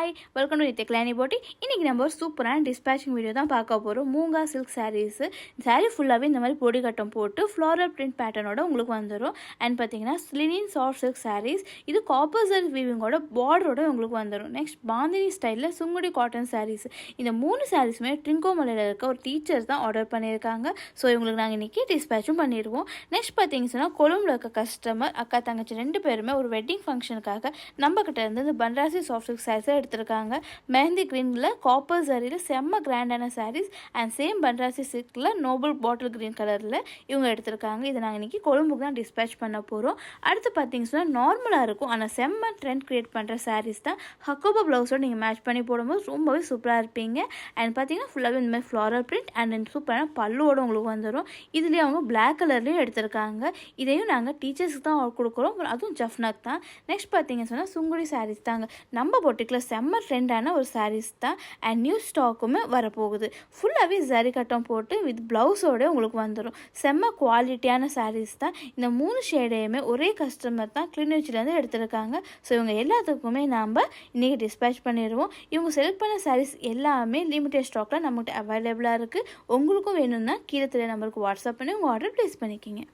Hi welcome to Nithya கிளானி போட்டி. இன்றைக்கி நம்ம ஒரு சூப்பரான டிஸ்பேச்சிங் வீடியோ தான் பார்க்க போகிறோம். Moonga silk sarees. சாரீ ஃபுல்லாகவே இந்த மாதிரி பொடி கட்டம் போட்டு ஃப்ளோரல் பிரிண்ட் பேட்டர்னோட உங்களுக்கு வந்துடும். அண்ட் பார்த்தீங்கன்னா ஸ்லினின் சாஃப்ட் சில்க் சாரீஸ். இது காப்பர் சில்க் வீவிங்கோட பார்டரோட உங்களுக்கு வந்துடும். நெக்ஸ்ட் பாந்தினி ஸ்டைலில் சுங்குடி காட்டன் சாரீஸ். இந்த 3 சாரீஸுமே ட்ரிங்கோமலையில் இருக்க ஒரு டீச்சர்ஸ் தான் ஆர்டர் பண்ணியிருக்காங்க. ஸோ இவங்களுக்கு நாங்கள் இன்றைக்கி டிஸ்பேச்சும் பண்ணிடுவோம். நெக்ஸ்ட் பார்த்தீங்கன்னு சொன்னால் கொழும்புல இருக்க கஸ்டமர் அக்கா தங்கச்சி 2 பேருமே ஒரு வெட்டிங் ஃபங்க்ஷனுக்காக நம்மக்கிட்ட இருந்து இந்த பன்ராசி சாஃப்ட் சில்க் சாரீஸை எடுத்திருக்காங்க. மெஹந்தி கிரீனில் காப்பர் சாரியில் செம்ம கிராண்டான சாரீஸ் அண்ட் சேம் பன்ராசி சில்கில் நோபல் பாட்டில் கிரீன் கலரில் இவங்க எடுத்திருக்காங்க. இதை நாங்கள் இன்றைக்கி கொழும்புக்கு தான் டிஸ்பேச் பண்ண போகிறோம். அடுத்து பார்த்தீங்கன்னா சொன்னால் நார்மலாக இருக்கும் ஆனால் செம்ம ட்ரெண்ட் க்ரியேட் பண்ணுற சாரீஸ் தான். ஹக்கோபா ப்ளவுஸோடு நீங்கள் மேட்ச் பண்ணி போடும்போது ரொம்பவே சூப்பராக இருப்பீங்க. அண்ட் பார்த்தீங்கன்னா ஃபுல்லாகவே இந்த மாதிரி ஃப்ளாரல் பிரிண்ட் அண்ட் சூப்பரான பல்லுவோடு உங்களுக்கு வந்துடும். இதுலேயே அவங்க பிளாக் கலர்லேயும் எடுத்திருக்காங்க. இதையும் நாங்கள் டீச்சர்ஸுக்கு தான் கொடுக்குறோம், அதுவும் ஜஃப்னாக் தான். நெக்ஸ்ட் பார்த்தீங்கன்னு சொன்னால் சுங்குடி சாரீஸ் தாங்க. நம்ம பொட்டிக்கில் செம்ம ட்ரெண்டான ஒரு சாரீஸ் தான். அண்ட் நியூ ஸ்டாக்குமே வரப்போகுது. ஃபுல்லாகவே ஜரி கட்டம் போட்டு வித் ப்ளவுஸோடு உங்களுக்கு வந்துடும். செம்ம குவாலிட்டியான சாரீஸ் தான். இந்த 3 ஷேடையுமே ஒரே கஸ்டமர் தான் கிளிநொச்சிலேருந்து எடுத்திருக்காங்க. ஸோ இவங்க எல்லாத்துக்குமே நாம் இன்றைக்கி டிஸ்பேச் பண்ணிடுவோம். இவங்க செலக்ட் பண்ண சாரீஸ் எல்லாமே லிமிடெட் ஸ்டாக்கில் நம்மகிட்ட அவைலபிளாக இருக்குது. உங்களுக்கும் வேணும்னா கீழே தெரிய நம்பருக்கு வாட்ஸ்அப் பண்ணி உங்கள் ஆர்டர் ப்ளேஸ் பண்ணிக்கிங்க.